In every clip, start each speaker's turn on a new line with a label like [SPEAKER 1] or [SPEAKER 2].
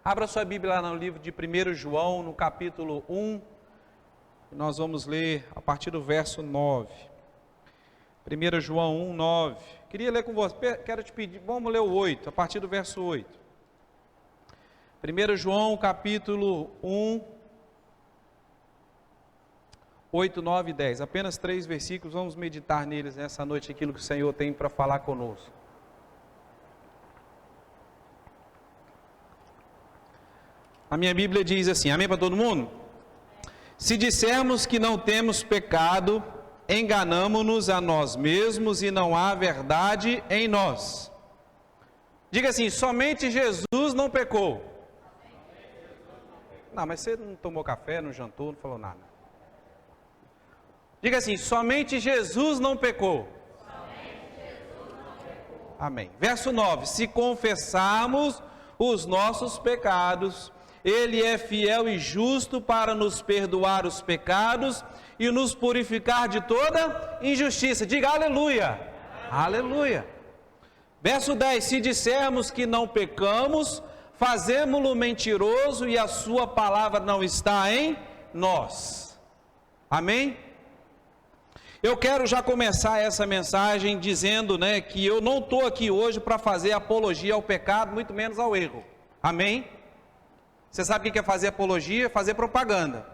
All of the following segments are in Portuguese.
[SPEAKER 1] Abra sua Bíblia lá no livro de 1 João, no capítulo 1. Nós vamos ler a partir do verso 9. 1 João 1, 9. Queria ler com você, quero te pedir, vamos ler o 8, a partir do verso 8. 1 João, capítulo 1, 8, 9 e 10. Apenas 3 versículos, vamos meditar neles nessa noite, aquilo que o Senhor tem para falar conosco. A minha Bíblia diz assim, amém para todo mundo? Se dissermos que não temos pecado, enganamo-nos a nós mesmos e não há verdade em nós. Diga assim, somente Jesus não pecou. Não, mas você não tomou café, não jantou, não falou nada. Diga assim, somente Jesus não pecou. Amém. Verso 9, se confessarmos os nossos pecados, Ele é fiel e justo para nos perdoar os pecados e nos purificar de toda injustiça. Diga aleluia. Aleluia. Verso 10, se dissermos que não pecamos, fazemo-lo mentiroso e a sua palavra não está em nós. Amém? Eu quero já começar essa mensagem dizendo, que eu não estou aqui hoje para fazer apologia ao pecado, muito menos ao erro. Amém? Você sabe o que é fazer apologia? Fazer propaganda.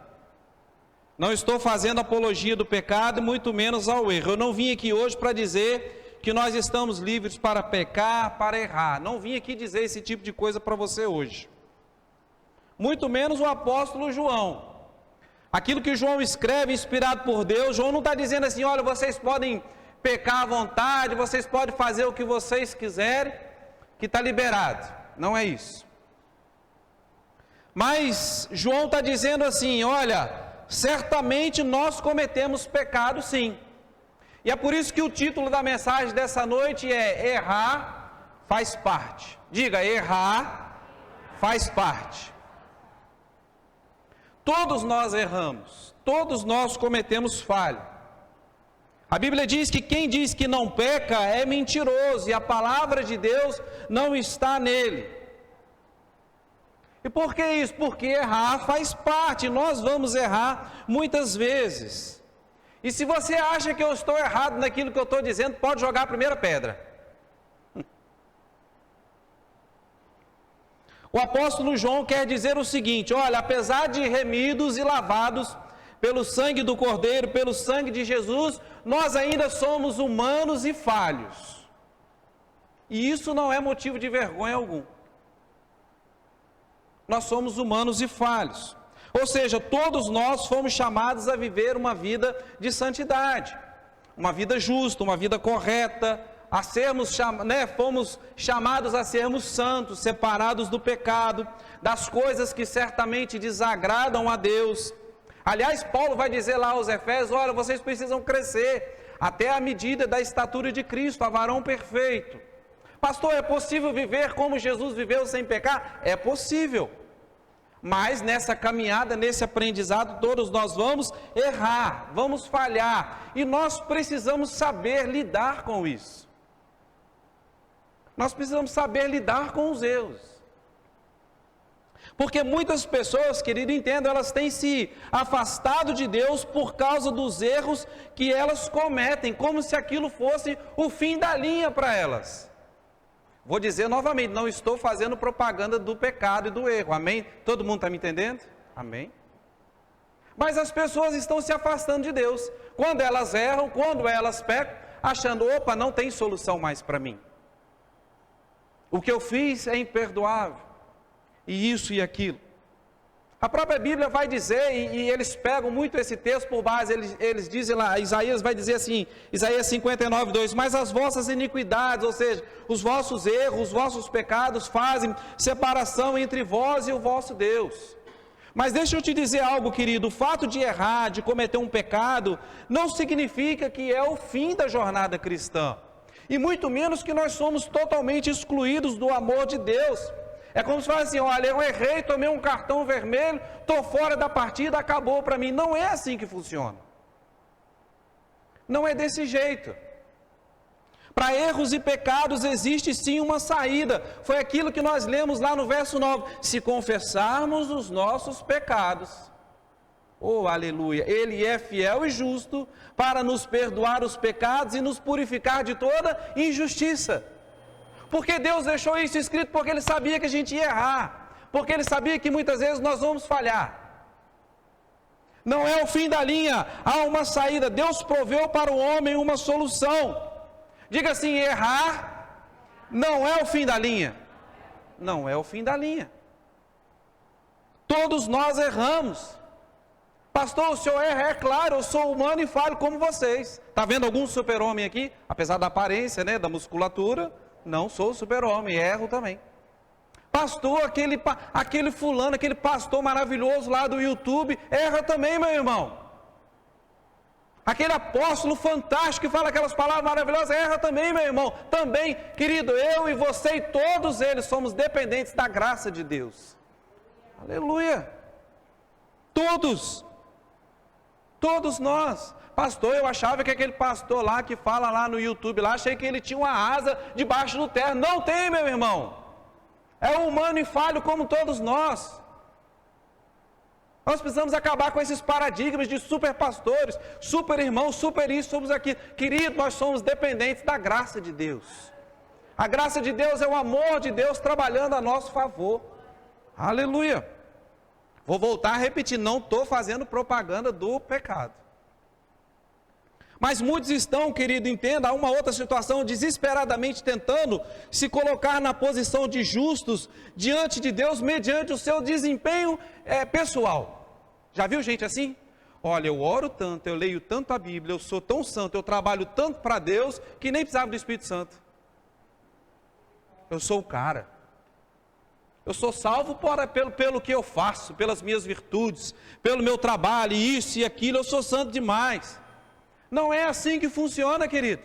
[SPEAKER 1] Não estou fazendo apologia do pecado, muito menos ao erro. Eu não vim aqui hoje para dizer que nós estamos livres para pecar, para errar. Não vim aqui dizer esse tipo de coisa para você hoje. Muito menos o apóstolo João. Aquilo que João escreve, inspirado por Deus, João não está dizendo assim, olha, vocês podem pecar à vontade, vocês podem fazer o que vocês quiserem, que está liberado. Não é isso. Mas João está dizendo assim, olha, certamente nós cometemos pecado sim. E é por isso que o título da mensagem dessa noite é Errar faz parte. Diga, errar faz parte. Todos nós erramos, todos nós cometemos falha. A Bíblia diz que quem diz que não peca é mentiroso e a palavra de Deus não está nele. E por que isso? Porque errar faz parte, nós vamos errar muitas vezes. E se você acha que eu estou errado naquilo que eu estou dizendo, pode jogar a primeira pedra. O apóstolo João quer dizer o seguinte, olha, apesar de remidos e lavados pelo sangue do Cordeiro, pelo sangue de Jesus, nós ainda somos humanos e falhos. E isso não é motivo de vergonha algum. Nós somos humanos e falhos. Ou seja, todos nós fomos chamados a viver uma vida de santidade, uma vida justa, uma vida correta, a sermos, fomos chamados a sermos santos, separados do pecado, das coisas que certamente desagradam a Deus. Aliás, Paulo vai dizer lá aos Efésios, olha, vocês precisam crescer até a medida da estatura de Cristo, a varão perfeito. Pastor, é possível viver como Jesus viveu sem pecar? É possível. Mas nessa caminhada, nesse aprendizado, todos nós vamos errar, vamos falhar. E nós precisamos saber lidar com isso. Nós precisamos saber lidar com os erros. Porque muitas pessoas, querido, entendam, elas têm se afastado de Deus por causa dos erros que elas cometem, como se aquilo fosse o fim da linha para elas. Vou dizer novamente, não estou fazendo propaganda do pecado e do erro, amém? Todo mundo está me entendendo? Amém? Mas as pessoas estão se afastando de Deus, quando elas erram, quando elas pecam, achando, opa, não tem solução mais para mim. O que eu fiz é imperdoável, e isso e aquilo. A própria Bíblia vai dizer, e eles pegam muito esse texto por base, eles dizem lá, Isaías vai dizer assim, Isaías 59, 2, mas as vossas iniquidades, ou seja, os vossos erros, os vossos pecados fazem separação entre vós e o vosso Deus. Mas deixa eu te dizer algo, querido, o fato de errar, de cometer um pecado, não significa que é o fim da jornada cristã, e muito menos que nós somos totalmente excluídos do amor de Deus. É como se fosse assim, olha, eu errei, tomei um cartão vermelho, estou fora da partida, acabou para mim. Não é assim que funciona. Não é desse jeito. Para erros e pecados existe sim uma saída. Foi aquilo que nós lemos lá no verso 9. Se confessarmos os nossos pecados, oh aleluia, Ele é fiel e justo para nos perdoar os pecados e nos purificar de toda injustiça. Porque Deus deixou isso escrito? Porque Ele sabia que a gente ia errar. Porque Ele sabia que muitas vezes nós vamos falhar. Não é o fim da linha, há uma saída. Deus proveu para o homem uma solução. Diga assim: errar não é o fim da linha. Não é o fim da linha. Todos nós erramos. Pastor, o senhor erra? É claro, eu sou humano e falho como vocês. Está vendo algum super-homem aqui? Apesar da aparência, né, da musculatura, não sou super-homem, erro também. Pastor, aquele fulano, aquele pastor maravilhoso lá do YouTube, erra também, meu irmão. Aquele apóstolo fantástico que fala aquelas palavras maravilhosas, erra também, meu irmão. Também, querido, eu e você e todos eles somos dependentes da graça de Deus. Aleluia. Todos nós. Pastor, eu achava que aquele pastor lá que fala lá no YouTube, lá, achei que ele tinha uma asa debaixo do terra. Não tem, meu irmão. É humano e falho como todos nós. Nós precisamos acabar com esses paradigmas de super pastores, super irmãos, super isso, somos aqui. Querido, nós somos dependentes da graça de Deus. A graça de Deus é o amor de Deus trabalhando a nosso favor. Aleluia. Vou voltar a repetir, não estou fazendo propaganda do pecado. Mas muitos estão, querido, entenda, há uma outra situação, desesperadamente tentando se colocar na posição de justos diante de Deus, mediante o seu desempenho pessoal. Já viu gente assim? Olha, eu oro tanto, eu leio tanto a Bíblia, eu sou tão santo, eu trabalho tanto para Deus, que nem precisava do Espírito Santo. Eu sou o cara. Eu sou salvo pelo que eu faço, pelas minhas virtudes, pelo meu trabalho, isso e aquilo, eu sou santo demais. Não é assim que funciona, querido.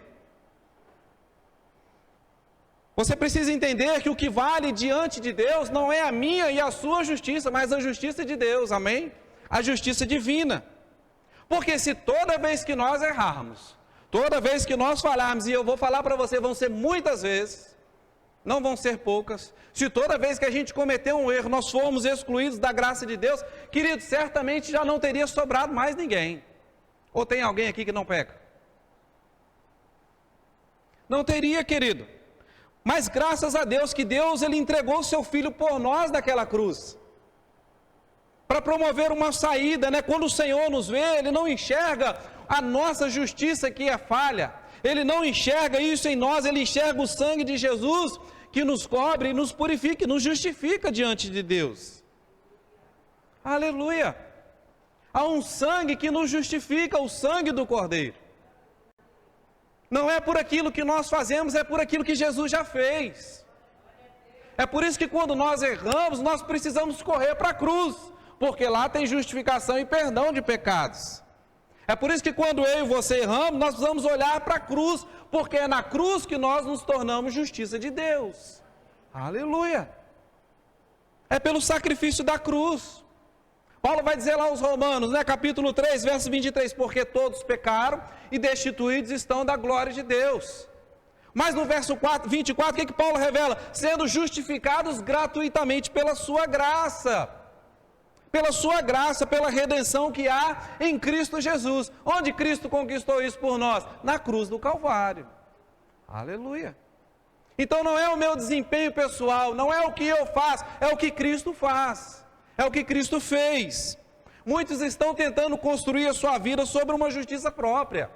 [SPEAKER 1] Você precisa entender que o que vale diante de Deus não é a minha e a sua justiça, mas a justiça de Deus, amém? A justiça divina. Porque se toda vez que nós errarmos, toda vez que nós falharmos, e eu vou falar para você, vão ser muitas vezes, não vão ser poucas, se toda vez que a gente cometer um erro, nós formos excluídos da graça de Deus, querido, certamente já não teria sobrado mais ninguém. Ou tem alguém aqui que não peca? Não teria, querido. Mas graças a Deus que Deus ele entregou o seu filho por nós naquela cruz. Para promover uma saída, né? Quando o Senhor nos vê, Ele não enxerga a nossa justiça que é falha. Ele não enxerga isso em nós, Ele enxerga o sangue de Jesus que nos cobre, nos purifica, nos justifica diante de Deus. Aleluia. Há um sangue que nos justifica, o sangue do Cordeiro. Não é por aquilo que nós fazemos, é por aquilo que Jesus já fez. É por isso que quando nós erramos, nós precisamos correr para a cruz, porque lá tem justificação e perdão de pecados. É por isso que quando eu e você erramos, nós precisamos olhar para a cruz, porque é na cruz que nós nos tornamos justiça de Deus. Aleluia! É pelo sacrifício da cruz. Paulo vai dizer lá aos Romanos, né, capítulo 3, verso 23, porque todos pecaram e destituídos estão da glória de Deus. Mas no verso 24, o que Paulo revela? Sendo justificados gratuitamente pela sua graça. Pela sua graça, pela redenção que há em Cristo Jesus. Onde Cristo conquistou isso por nós? Na cruz do Calvário. Aleluia. Então não é o meu desempenho pessoal, não é o que eu faço, é o que Cristo faz. É o que Cristo fez. Muitos estão tentando construir a sua vida sobre uma justiça própria.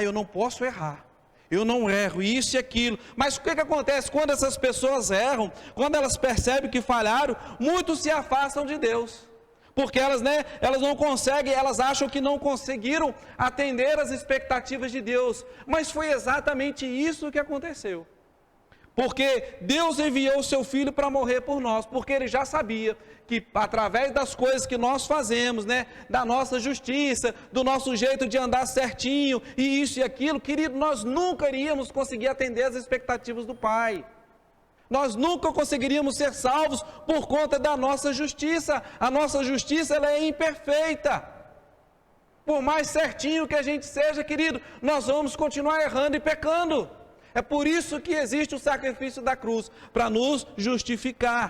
[SPEAKER 1] Eu não posso errar. Eu não erro, isso e aquilo. Mas o que acontece quando essas pessoas erram? Quando elas percebem que falharam, muitos se afastam de Deus. Porque elas não conseguem, elas acham que não conseguiram atender às expectativas de Deus. Mas foi exatamente isso que aconteceu. Porque Deus enviou o seu Filho para morrer por nós, porque Ele já sabia que através das coisas que nós fazemos, da nossa justiça, do nosso jeito de andar certinho, e isso e aquilo, querido, nós nunca iríamos conseguir atender às expectativas do Pai. Nós nunca conseguiríamos ser salvos por conta da nossa justiça. A nossa justiça ela é imperfeita. Por mais certinho que a gente seja, querido, nós vamos continuar errando e pecando. É por isso que existe o sacrifício da cruz, para nos justificar.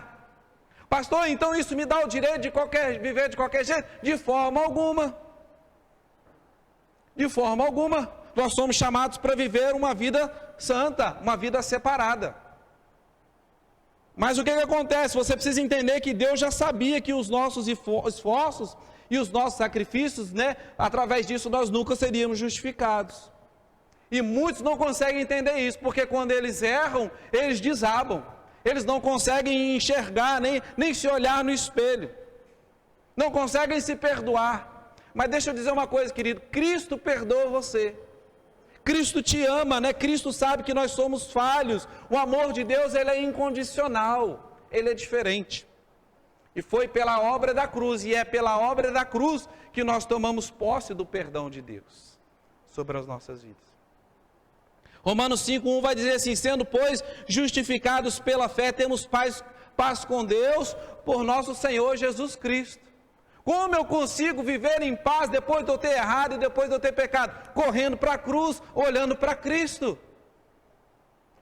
[SPEAKER 1] Pastor, então isso me dá o direito de viver de qualquer jeito? De forma alguma. De forma alguma. Nós somos chamados para viver uma vida santa, uma vida separada. Mas o que acontece? Você precisa entender que Deus já sabia que os nossos esforços e os nossos sacrifícios, através disso nós nunca seríamos justificados. E muitos não conseguem entender isso, porque quando eles erram, eles desabam. Eles não conseguem enxergar, nem se olhar no espelho. Não conseguem se perdoar. Mas deixa eu dizer uma coisa, querido, Cristo perdoa você. Cristo te ama, Cristo sabe que nós somos falhos. O amor de Deus, ele é incondicional, ele é diferente. E foi pela obra da cruz, e é pela obra da cruz que nós tomamos posse do perdão de Deus sobre as nossas vidas. Romanos 5:1 vai dizer assim: sendo, pois, justificados pela fé, temos paz com Deus por nosso Senhor Jesus Cristo. Como eu consigo viver em paz depois de eu ter errado e depois de eu ter pecado? Correndo para a cruz, olhando para Cristo.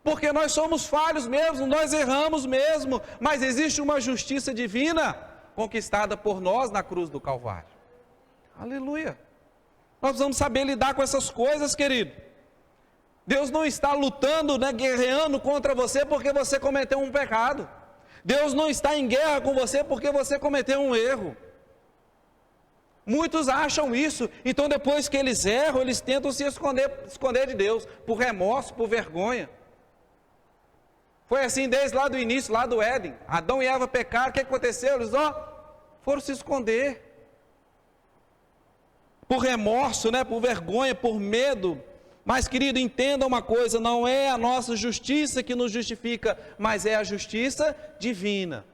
[SPEAKER 1] Porque nós somos falhos mesmo, nós erramos mesmo, mas existe uma justiça divina conquistada por nós na cruz do Calvário. Aleluia! Nós precisamos saber lidar com essas coisas, querido. Deus não está lutando, guerreando contra você porque você cometeu um pecado. Deus não está em guerra com você porque você cometeu um erro. Muitos acham isso, então depois que eles erram, eles tentam se esconder de Deus, por remorso, por vergonha. Foi assim desde lá do início, lá do Éden. Adão e Eva pecaram, o que aconteceu? Eles foram se esconder. Por remorso, por vergonha, por medo. Mas, querido, entenda uma coisa, não é a nossa justiça que nos justifica, mas é a justiça divina.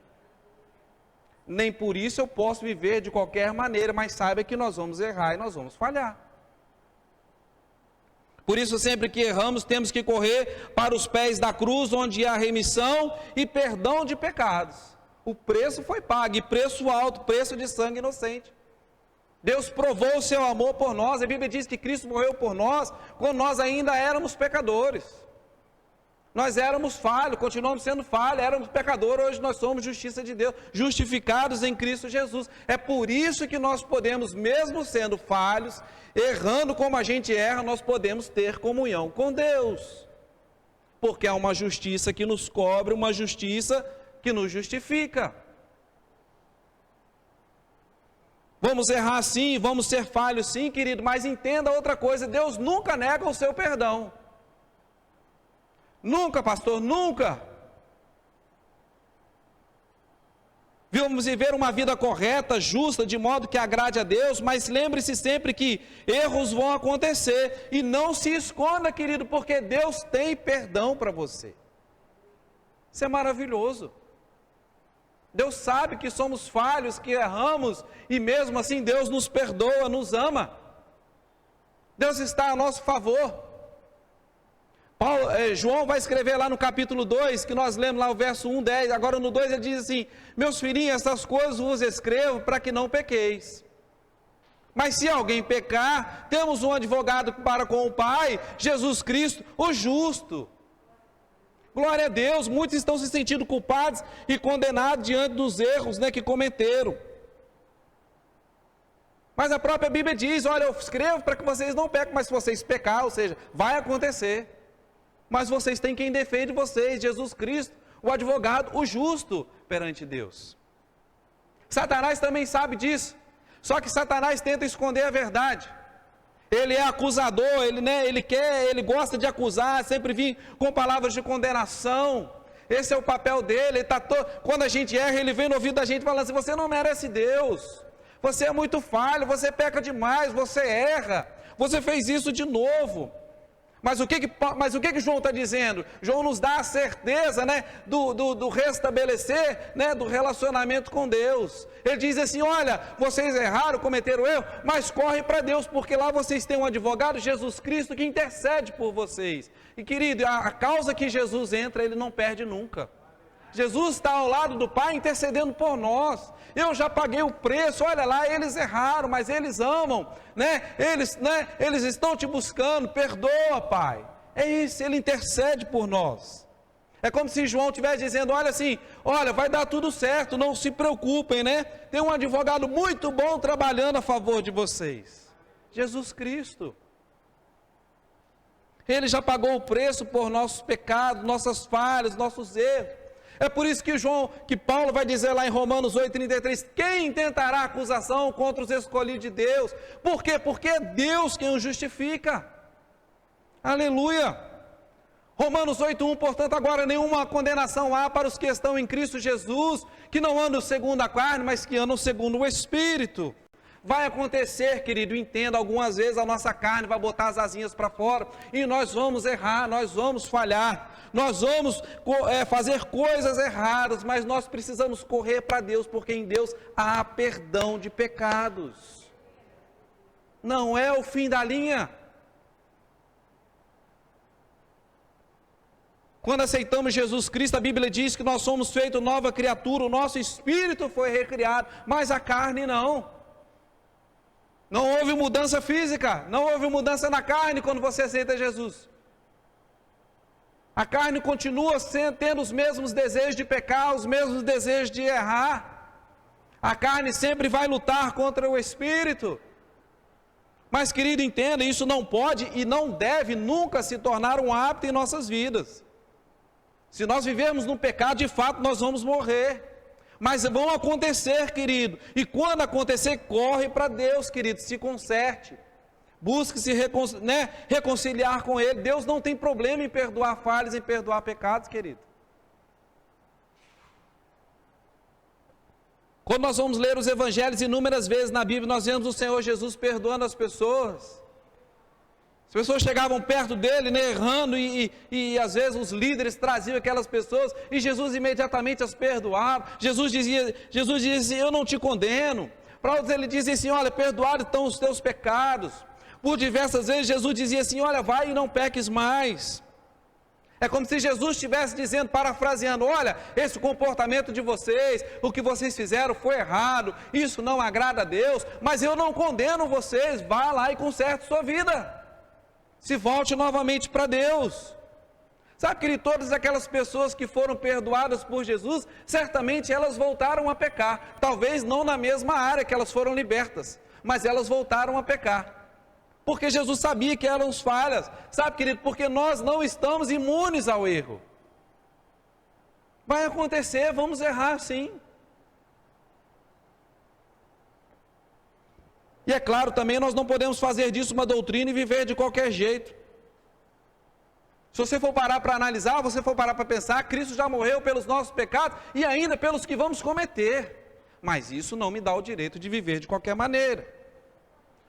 [SPEAKER 1] Nem por isso eu posso viver de qualquer maneira, mas saiba que nós vamos errar e nós vamos falhar. Por isso, sempre que erramos, temos que correr para os pés da cruz, onde há remissão e perdão de pecados. O preço foi pago, e preço alto, preço de sangue inocente. Deus provou o seu amor por nós. A Bíblia diz que Cristo morreu por nós, quando nós ainda éramos pecadores. Nós éramos falhos, continuamos sendo falhos, éramos pecadores, hoje nós somos justiça de Deus, justificados em Cristo Jesus. É por isso que nós podemos, mesmo sendo falhos, errando como a gente erra, nós podemos ter comunhão com Deus. Porque há uma justiça que nos cobre, uma justiça que nos justifica. Vamos errar sim, vamos ser falhos sim, querido, mas entenda outra coisa, Deus nunca nega o seu perdão. Nunca, pastor, nunca. Vamos viver uma vida correta, justa, de modo que agrade a Deus, mas lembre-se sempre que erros vão acontecer, e não se esconda, querido, porque Deus tem perdão para você. Isso é maravilhoso. Deus sabe que somos falhos, que erramos, e mesmo assim Deus nos perdoa, nos ama. Deus está a nosso favor. João vai escrever lá no capítulo 2, que nós lemos lá o verso 1, 10, agora no 2 ele diz assim: meus filhinhos, essas coisas vos escrevo para que não pequeis. Mas se alguém pecar, temos um advogado para com o Pai, Jesus Cristo, o justo. Glória a Deus, muitos estão se sentindo culpados e condenados diante dos erros que cometeram. Mas a própria Bíblia diz: olha, eu escrevo para que vocês não pequem, mas se vocês pecar, ou seja, vai acontecer. Mas vocês têm quem defende vocês, Jesus Cristo, o advogado, o justo perante Deus. Satanás também sabe disso, só que Satanás tenta esconder a verdade. Ele é acusador, ele gosta de acusar, sempre vir com palavras de condenação. Esse é o papel dele. Quando a gente erra, ele vem no ouvido da gente falando assim: você não merece Deus, você é muito falho, você peca demais, você erra, você fez isso de novo. Mas o que João está dizendo? João nos dá a certeza, do restabelecer, do relacionamento com Deus. Ele diz assim: olha, vocês erraram, cometeram erro, mas corre para Deus, porque lá vocês têm um advogado, Jesus Cristo, que intercede por vocês. E querido, a causa que Jesus entra, ele não perde nunca. Jesus está ao lado do Pai intercedendo por nós. Eu já paguei o preço, olha lá, eles erraram, mas eles amam, eles estão te buscando, perdoa, Pai. É isso, Ele intercede por nós. É como se João estivesse dizendo, olha, vai dar tudo certo, não se preocupem, tem um advogado muito bom trabalhando a favor de vocês. Jesus Cristo. Ele já pagou o preço por nossos pecados, nossas falhas, nossos erros. É por isso que Paulo vai dizer lá em Romanos 8,33, quem intentará acusação contra os escolhidos de Deus? Por quê? Porque é Deus quem os justifica. Aleluia! Romanos 8,1, portanto, agora nenhuma condenação há para os que estão em Cristo Jesus, que não andam segundo a carne, mas que andam segundo o Espírito. Vai acontecer, querido, entenda, algumas vezes a nossa carne vai botar as asinhas para fora, e nós vamos errar, nós vamos falhar, nós vamos fazer coisas erradas, mas nós precisamos correr para Deus, porque em Deus há perdão de pecados. Não é o fim da linha. Quando aceitamos Jesus Cristo, a Bíblia diz que nós somos feitos nova criatura, o nosso espírito foi recriado, mas a carne não. Não houve mudança física, não houve mudança na carne quando você aceita Jesus. A carne continua tendo os mesmos desejos de pecar, os mesmos desejos de errar. A carne sempre vai lutar contra o espírito. Mas, querido, entenda, isso não pode e não deve nunca se tornar um hábito em nossas vidas. Se nós vivermos no pecado, de fato, nós vamos morrer. Mas vão acontecer, querido. E quando acontecer, corre para Deus, querido, se conserte. Busque se reconciliar com Ele. Deus não tem problema em perdoar falhas, em perdoar pecados, querido. Quando nós vamos ler os evangelhos inúmeras vezes na Bíblia, nós vemos o Senhor Jesus perdoando as pessoas. As pessoas chegavam perto dele, errando, e às vezes os líderes traziam aquelas pessoas, e Jesus imediatamente as perdoava. Jesus dizia assim, eu não te condeno. Para outros ele dizia assim, olha, perdoados estão os teus pecados. Por diversas vezes Jesus dizia assim, olha, vai e não peques mais. É como se Jesus estivesse dizendo, parafraseando, olha, esse comportamento de vocês, o que vocês fizeram foi errado, isso não agrada a Deus, mas eu não condeno vocês, vá lá e conserte sua vida. Se volte novamente para Deus. Sabe, querido, todas aquelas pessoas que foram perdoadas por Jesus, certamente elas voltaram a pecar. Talvez não na mesma área que elas foram libertas, mas elas voltaram a pecar. Porque Jesus sabia que eram falhas. Sabe, querido, porque nós não estamos imunes ao erro. Vai acontecer, vamos errar sim. E é claro, também nós não podemos fazer disso uma doutrina e viver de qualquer jeito. Se você for parar para analisar, você for parar para pensar, Cristo já morreu pelos nossos pecados e ainda pelos que vamos cometer. Mas isso não me dá o direito de viver de qualquer maneira.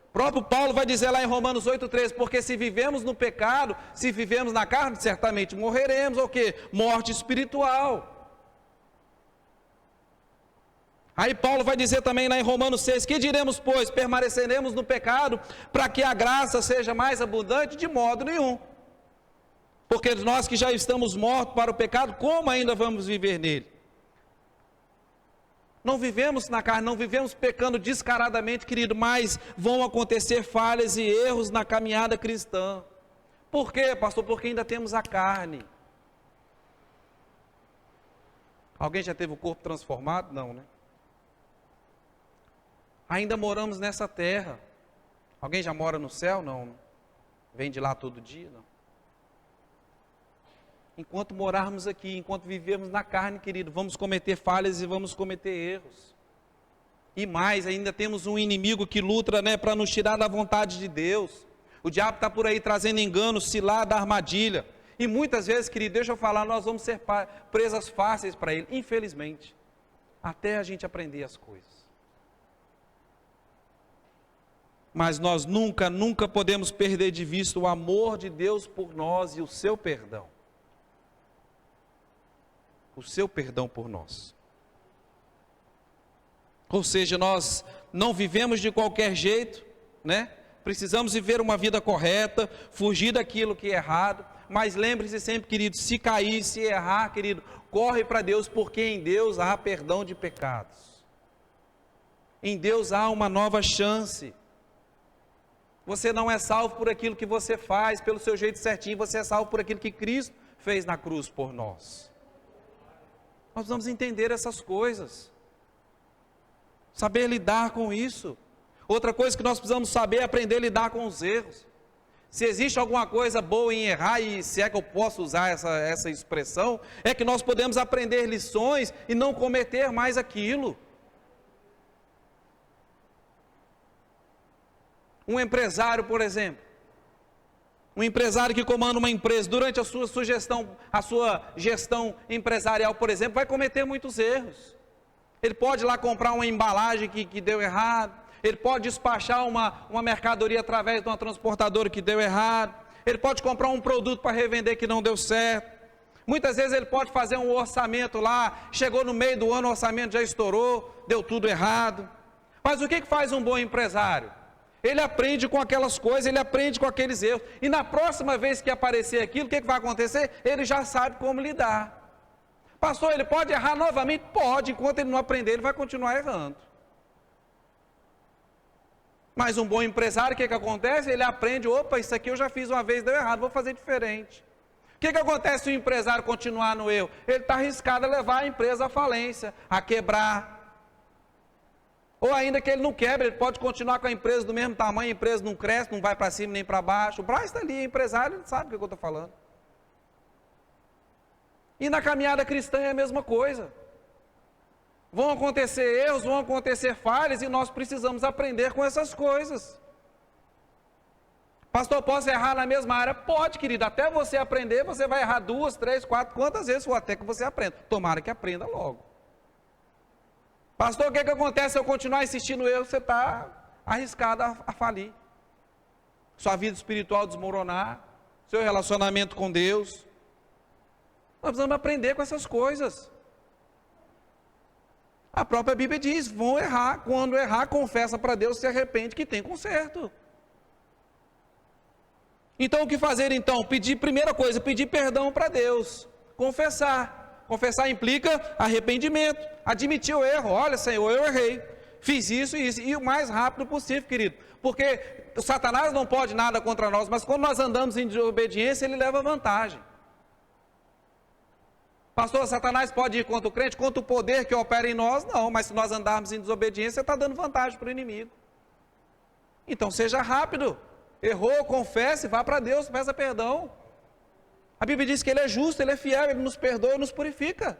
[SPEAKER 1] O próprio Paulo vai dizer lá em Romanos 8,13, porque se vivemos no pecado, se vivemos na carne, certamente morreremos, ou o quê? Morte espiritual. Aí Paulo vai dizer também lá em Romanos 6, que diremos, pois, permaneceremos no pecado, para que a graça seja mais abundante? De modo nenhum. Porque nós que já estamos mortos para o pecado, como ainda vamos viver nele? Não vivemos na carne, não vivemos pecando descaradamente, querido, mas vão acontecer falhas e erros na caminhada cristã. Por quê, pastor? Porque ainda temos a carne. Alguém já teve o corpo transformado? Não, né? Ainda moramos nessa terra. Alguém já mora no céu? Não. Vem de lá todo dia? Não. Enquanto morarmos aqui, enquanto vivemos na carne, querido, vamos cometer falhas e vamos cometer erros. E mais, ainda temos um inimigo que luta, para nos tirar da vontade de Deus. O diabo está por aí trazendo engano, cilada, armadilha. E muitas vezes, querido, deixa eu falar, nós vamos ser presas fáceis para ele, infelizmente. Até a gente aprender as coisas. Mas nós nunca podemos perder de vista o amor de Deus por nós e o seu perdão. O seu perdão por nós. Ou seja, nós não vivemos de qualquer jeito, Precisamos viver uma vida correta, fugir daquilo que é errado, mas lembre-se sempre, querido, se cair, se errar, querido, corre para Deus, porque em Deus há perdão de pecados. Em Deus há uma nova chance. Você não é salvo por aquilo que você faz, pelo seu jeito certinho, você é salvo por aquilo que Cristo fez na cruz por nós. Nós precisamos entender essas coisas, saber lidar com isso. Outra coisa que nós precisamos saber é aprender a lidar com os erros. Se existe alguma coisa boa em errar, e se é que eu posso usar essa expressão, é que nós podemos aprender lições e não cometer mais aquilo. Um empresário, por exemplo, um empresário que comanda uma empresa, durante a sua gestão empresarial, por exemplo, vai cometer muitos erros. Ele pode ir lá comprar uma embalagem que deu errado, ele pode despachar uma mercadoria através de uma transportadora que deu errado, ele pode comprar um produto para revender que não deu certo. Muitas vezes ele pode fazer um orçamento lá, chegou no meio do ano, o orçamento já estourou, deu tudo errado. Mas o que faz um bom empresário? Ele aprende com aquelas coisas, ele aprende com aqueles erros. E na próxima vez que aparecer aquilo, o que vai acontecer? Ele já sabe como lidar. Pastor, ele pode errar novamente? Pode, enquanto ele não aprender, ele vai continuar errando. Mas um bom empresário, o que acontece? Ele aprende, opa, isso aqui eu já fiz uma vez, deu errado, vou fazer diferente. O que acontece se o empresário continuar no erro? Ele está arriscado a levar a empresa à falência, a quebrar. Ou ainda que ele não quebre, ele pode continuar com a empresa do mesmo tamanho, a empresa não cresce, não vai para cima nem para baixo. O Braz está ali, empresário, ele sabe o que eu estou falando. E na caminhada cristã é a mesma coisa. Vão acontecer erros, vão acontecer falhas, e nós precisamos aprender com essas coisas. Pastor, posso errar na mesma área? Pode, querido, até você aprender, você vai errar 2, 3, 4, quantas vezes for até que você aprenda. Tomara que aprenda logo. Pastor, o que acontece se eu continuar insistindo no erro? Você está arriscado a falir. Sua vida espiritual desmoronar, seu relacionamento com Deus. Nós precisamos aprender com essas coisas. A própria Bíblia diz, vão errar, quando errar, confessa para Deus, se arrepende que tem conserto. Então o que fazer então? Primeira coisa, pedir perdão para Deus, confessar. Confessar implica arrependimento, admitir o erro. Olha, Senhor, eu errei, fiz isso e isso, e o mais rápido possível, querido, porque o Satanás não pode nada contra nós, mas quando nós andamos em desobediência, ele leva vantagem. Pastor, Satanás pode ir contra o crente, contra o poder que opera em nós? Não, mas se nós andarmos em desobediência, está dando vantagem para o inimigo. Então seja rápido, errou, confesse, vá para Deus, peça perdão. A Bíblia diz que Ele é justo, Ele é fiel, Ele nos perdoa e nos purifica.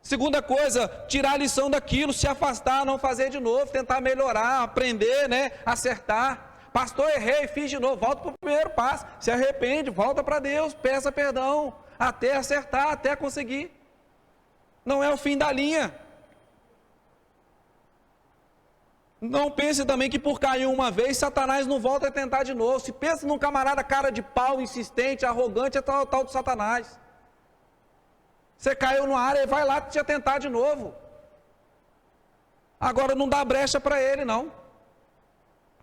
[SPEAKER 1] Segunda coisa, tirar a lição daquilo, se afastar, não fazer de novo, tentar melhorar, aprender, acertar. Pastor, errei, fiz de novo, volta para o primeiro passo, se arrepende, volta para Deus, peça perdão, até acertar, até conseguir. Não é o fim da linha. Não pense também que por cair uma vez, Satanás não volta a tentar de novo. Se pensa num camarada cara de pau, insistente, arrogante, é tal de Satanás. Você caiu numa área e vai lá te tentar de novo. Agora não dá brecha para ele, não.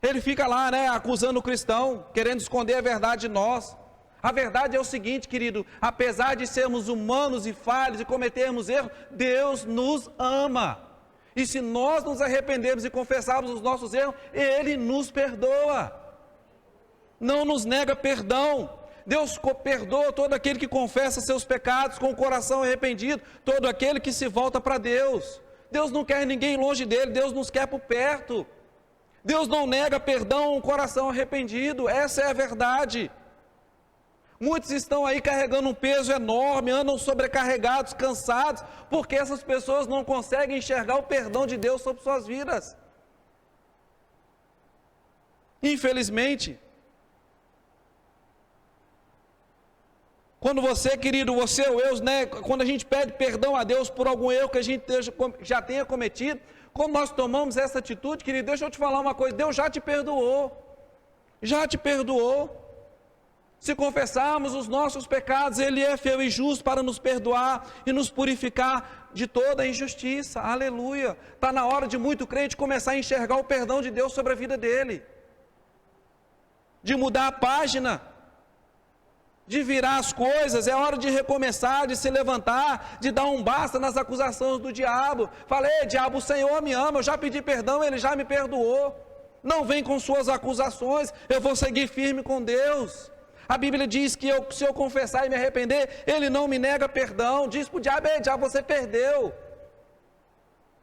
[SPEAKER 1] Ele fica lá, acusando o cristão, querendo esconder a verdade de nós. A verdade é o seguinte, querido, apesar de sermos humanos e falhos e cometermos erros, Deus nos ama. E se nós nos arrependermos e confessarmos os nossos erros, Ele nos perdoa. Não nos nega perdão. Deus perdoa todo aquele que confessa seus pecados com o coração arrependido, todo aquele que se volta para Deus. Deus não quer ninguém longe dele, Deus nos quer por perto. Deus não nega perdão a um coração arrependido, essa é a verdade. Muitos estão aí carregando um peso enorme, andam sobrecarregados, cansados, porque essas pessoas não conseguem enxergar o perdão de Deus sobre suas vidas. Infelizmente, quando você, querido, você ou eu, quando a gente pede perdão a Deus por algum erro que a gente já tenha cometido, quando nós tomamos essa atitude, querido, deixa eu te falar uma coisa, Deus já te perdoou, já te perdoou. Se confessarmos os nossos pecados, Ele é fiel e justo para nos perdoar e nos purificar de toda a injustiça, aleluia. Está na hora de muito crente começar a enxergar o perdão de Deus sobre a vida dele, de mudar a página. de virar as coisas, é hora de recomeçar, de se levantar, de dar um basta nas acusações do diabo. Falei, diabo, o Senhor me ama, eu já pedi perdão, Ele já me perdoou. Não vem com suas acusações, eu vou seguir firme com Deus. A Bíblia diz que se eu confessar e me arrepender, Ele não me nega perdão. Diz para o diabo, diabo, você perdeu.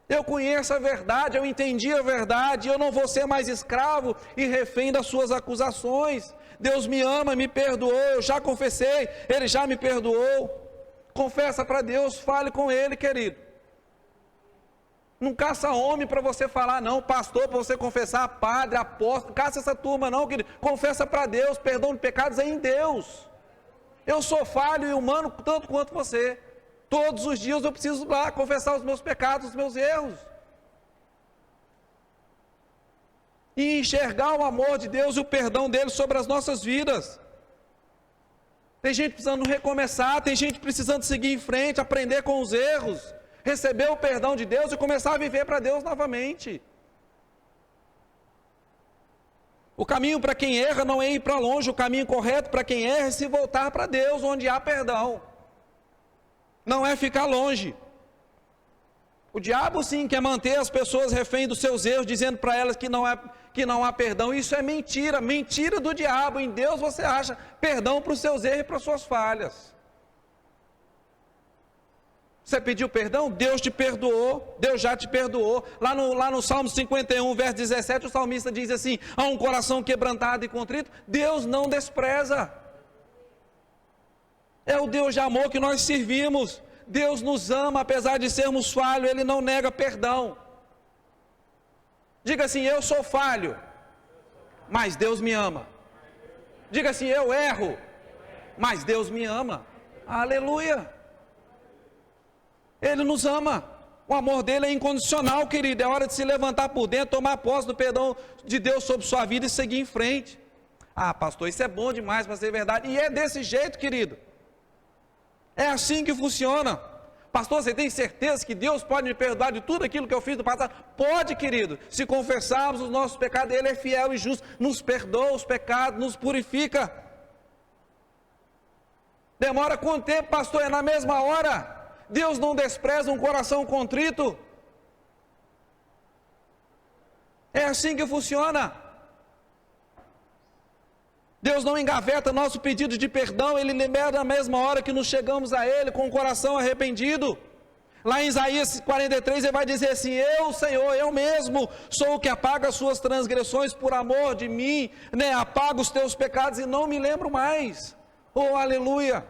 [SPEAKER 1] Eu conheço a verdade, eu entendi a verdade, eu não vou ser mais escravo e refém das suas acusações. Deus me ama, me perdoou, eu já confessei, Ele já me perdoou. Confessa para Deus, fale com Ele, querido. Não caça homem para você falar, não, pastor, para você confessar, padre, apóstolo, não caça essa turma não, querido. Confessa para Deus, perdão de pecados é em Deus. Eu sou falho e humano tanto quanto você. Todos os dias eu preciso lá confessar os meus pecados, os meus erros. E enxergar o amor de Deus e o perdão dele sobre as nossas vidas. Tem gente precisando recomeçar, tem gente precisando seguir em frente, aprender com os erros, receber o perdão de Deus e começar a viver para Deus novamente. O caminho para quem erra não é ir para longe, o caminho correto para quem erra é se voltar para Deus, onde há perdão. Não é ficar longe. O diabo sim quer manter as pessoas refém dos seus erros, dizendo para elas que não há perdão. Isso é mentira, mentira do diabo. Em Deus você acha perdão para os seus erros e para as suas falhas. Você pediu perdão? Deus te perdoou, Deus já te perdoou. Lá no Salmo 51, verso 17, o salmista diz assim, há um coração quebrantado e contrito, Deus não despreza. É o Deus de amor que nós servimos. Deus nos ama, apesar de sermos falhos, Ele não nega perdão. Diga assim, eu sou falho, mas Deus me ama. Diga assim, eu erro, mas Deus me ama. Aleluia. Ele nos ama. O amor dele é incondicional, querido. É hora de se levantar por dentro, tomar posse do perdão de Deus sobre sua vida e seguir em frente. Ah, pastor, isso é bom demais para ser verdade. E é desse jeito, querido. É assim que funciona. Pastor, você tem certeza que Deus pode me perdoar de tudo aquilo que eu fiz no passado? Pode, querido. Se confessarmos os nossos pecados, Ele é fiel e justo, nos perdoa os pecados, nos purifica. Demora quanto tempo, pastor? É na mesma hora. Deus não despreza um coração contrito. É assim que funciona. Deus não engaveta nosso pedido de perdão, Ele libera na mesma hora que nos chegamos a Ele com o coração arrependido. Lá em Isaías 43 Ele vai dizer assim, eu, Senhor, eu mesmo sou o que apaga as suas transgressões por amor de mim, né? Apago os teus pecados e não me lembro mais. Oh, aleluia.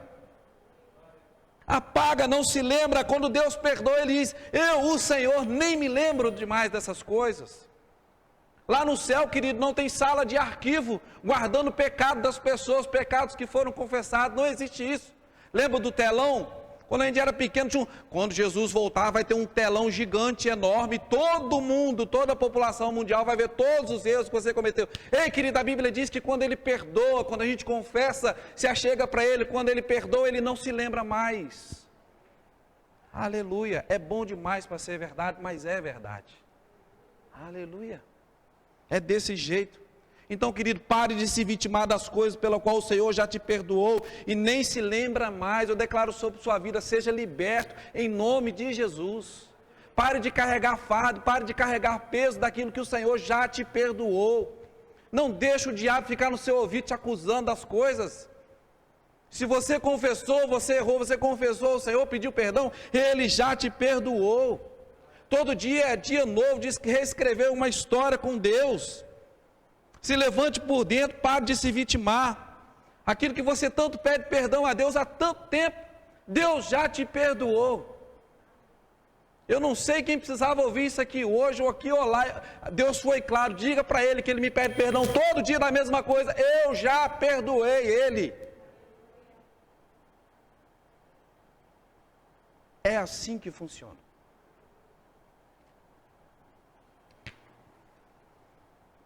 [SPEAKER 1] Apaga, não se lembra. Quando Deus perdoa, Ele diz, eu, o Senhor, nem me lembro demais dessas coisas. Lá no céu, querido, não tem sala de arquivo, guardando o pecado das pessoas, pecados que foram confessados, não existe isso. Lembra do telão? Quando a gente era pequeno, quando Jesus voltar, vai ter um telão gigante, enorme, todo mundo, toda a população mundial vai ver todos os erros que você cometeu. Ei, querido, a Bíblia diz que quando Ele perdoa, quando a gente confessa, se achega para Ele, quando Ele perdoa, Ele não se lembra mais. Aleluia, é bom demais para ser verdade, mas é verdade. Aleluia. É desse jeito. Então, querido, pare de se vitimar das coisas pela qual o Senhor já te perdoou e nem se lembra mais. Eu declaro sobre sua vida, seja liberto em nome de Jesus. Pare de carregar fardo, pare de carregar peso daquilo que o Senhor já te perdoou. Não deixe o diabo ficar no seu ouvido te acusando das coisas. Se você confessou, você errou, você confessou, o Senhor pediu perdão, Ele já te perdoou. Todo dia é dia novo de reescrever uma história com Deus. Se levante por dentro, pare de se vitimar. Aquilo que você tanto pede perdão a Deus há tanto tempo, Deus já te perdoou. Eu não sei quem precisava ouvir isso aqui hoje ou aqui ou lá. Deus foi claro, diga para Ele que Ele me pede perdão todo dia da mesma coisa. Eu já perdoei Ele. É assim que funciona.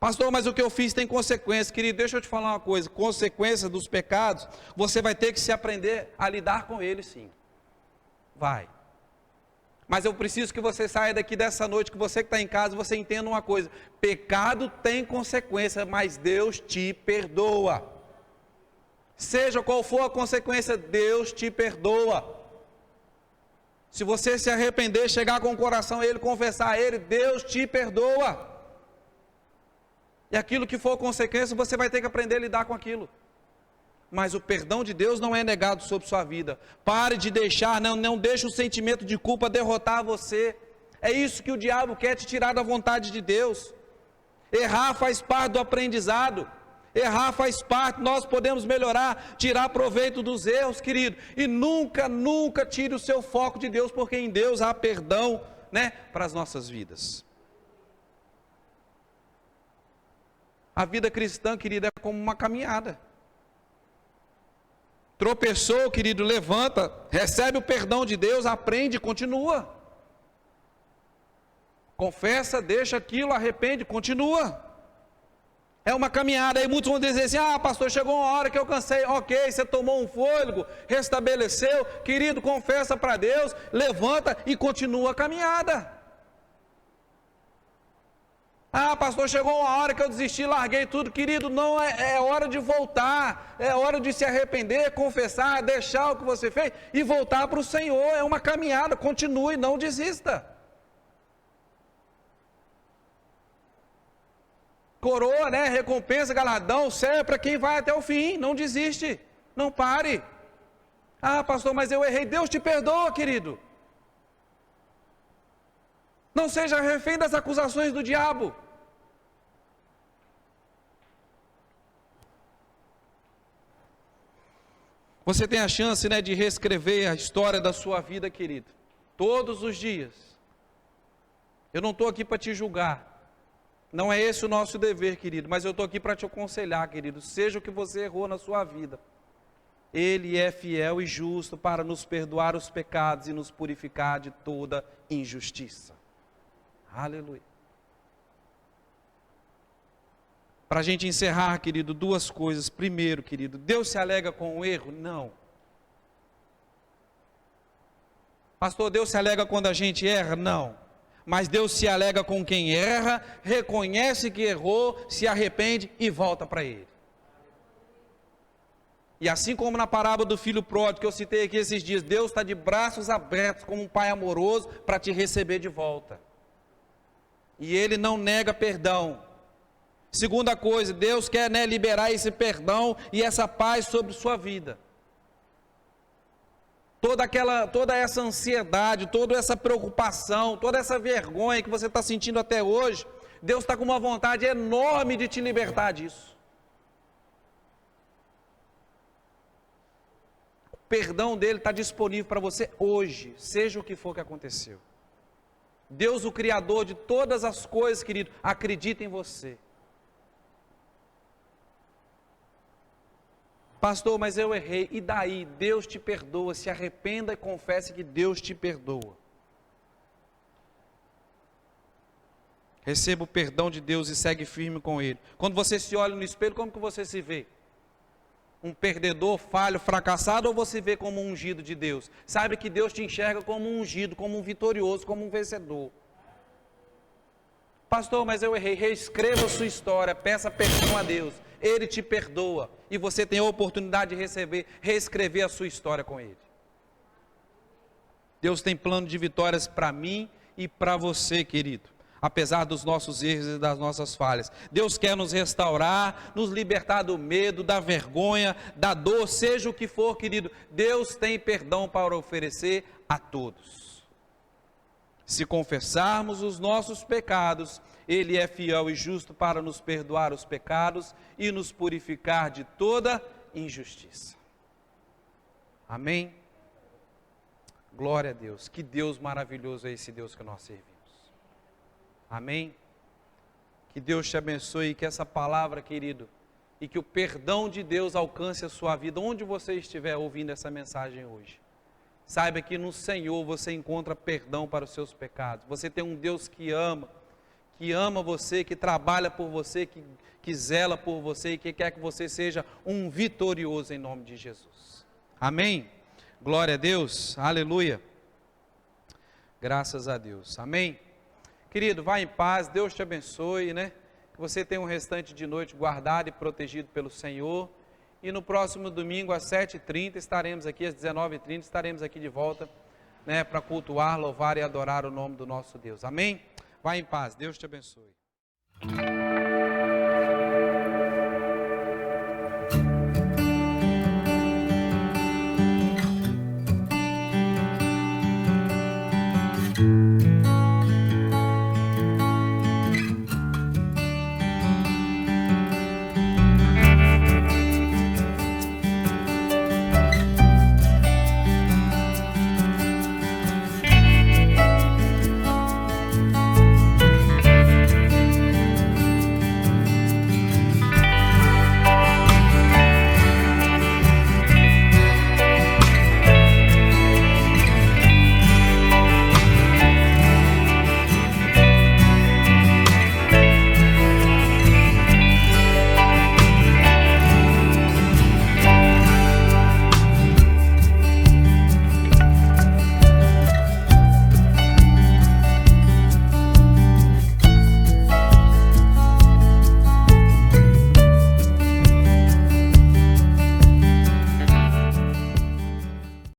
[SPEAKER 1] Pastor, mas o que eu fiz tem consequência. Querido, deixa eu te falar uma coisa. Consequência dos pecados, você vai ter que se aprender a lidar com eles, sim. Vai. Mas eu preciso que você saia daqui dessa noite, que você que está em casa, você entenda uma coisa. Pecado tem consequência, mas Deus te perdoa. Seja qual for a consequência, Deus te perdoa. Se você se arrepender, chegar com o coração a Ele, confessar a Ele, Deus te perdoa. E aquilo que for consequência, você vai ter que aprender a lidar com aquilo. Mas o perdão de Deus não é negado sobre sua vida. Pare de deixar, não deixe o sentimento de culpa derrotar você. É isso que o diabo quer, te tirar da vontade de Deus. Errar faz parte do aprendizado. Errar faz parte, nós podemos melhorar, tirar proveito dos erros, querido. E nunca tire o seu foco de Deus, porque em Deus há perdão, para as nossas vidas. A vida cristã, querido, é como uma caminhada. Tropeçou, querido, levanta, recebe o perdão de Deus, aprende, continua. Confessa, deixa aquilo, arrepende, continua. É uma caminhada. Aí muitos vão dizer assim: pastor, chegou uma hora que eu cansei. Ok, você tomou um fôlego, restabeleceu. Querido, confessa para Deus, levanta e continua a caminhada. Pastor, chegou uma hora que eu desisti, larguei tudo. Querido, não é hora de voltar. É hora de se arrepender, confessar, deixar o que você fez e voltar para o Senhor. É uma caminhada, continue, não desista. Coroa, recompensa, galardão, serve para quem vai até o fim. Não desiste, não pare. Pastor, mas eu errei. Deus te perdoa, querido. Não seja refém das acusações do diabo. Você tem a chance, de reescrever a história da sua vida, querido. Todos os dias. Eu não estou aqui para te julgar. Não é esse o nosso dever, querido, mas eu estou aqui para te aconselhar, querido. Seja o que você errou na sua vida, Ele é fiel e justo para nos perdoar os pecados e nos purificar de toda injustiça. Aleluia. Para a gente encerrar, querido, duas coisas. Primeiro, querido, Deus se alega com o erro? Não. Pastor, Deus se alega quando a gente erra? Não. Mas Deus se alega com quem erra, reconhece que errou, se arrepende e volta para Ele. E assim como na parábola do filho pródigo que eu citei aqui esses dias, Deus está de braços abertos como um pai amoroso para te receber de volta. E Ele não nega perdão. Segunda coisa, Deus quer liberar esse perdão e essa paz sobre sua vida. Toda essa ansiedade, toda essa preocupação, toda essa vergonha que você está sentindo até hoje, Deus está com uma vontade enorme de te libertar disso. O perdão dele está disponível para você hoje, seja o que for que aconteceu. Deus, o Criador de todas as coisas, querido, acredita em você. Pastor, mas eu errei. E daí? Deus te perdoa. Se arrependa e confesse que Deus te perdoa. Receba o perdão de Deus e segue firme com Ele. Quando você se olha no espelho, como que você se vê? Um perdedor, falho, fracassado, ou você vê como um ungido de Deus? Saiba que Deus te enxerga como um ungido, como um vitorioso, como um vencedor. Pastor, mas eu errei. Reescreva a sua história, peça perdão a Deus. Ele te perdoa e você tem a oportunidade de reescrever a sua história com Ele. Deus tem plano de vitórias para mim e para você, querido, apesar dos nossos erros e das nossas falhas. Deus quer nos restaurar, nos libertar do medo, da vergonha, da dor, seja o que for, querido. Deus tem perdão para oferecer a todos. Se confessarmos os nossos pecados, Ele é fiel e justo para nos perdoar os pecados e nos purificar de toda injustiça. Amém? Glória a Deus. Que Deus maravilhoso é esse Deus que nós servimos. Amém? Que Deus te abençoe e que essa palavra, querido, e que o perdão de Deus alcance a sua vida, onde você estiver ouvindo essa mensagem hoje. Saiba que no Senhor você encontra perdão para os seus pecados. Você tem um Deus que ama você, que trabalha por você, que zela por você e que quer que você seja um vitorioso em nome de Jesus. Amém? Glória a Deus, aleluia. Graças a Deus, amém? Querido, vá em paz, Deus te abençoe, Que você tenha um restante de noite guardado e protegido pelo Senhor. E no próximo domingo, às 7h30, estaremos aqui, às 19h30, estaremos aqui de volta, né, para cultuar, louvar e adorar o nome do nosso Deus. Amém? Vá em paz. Deus te abençoe.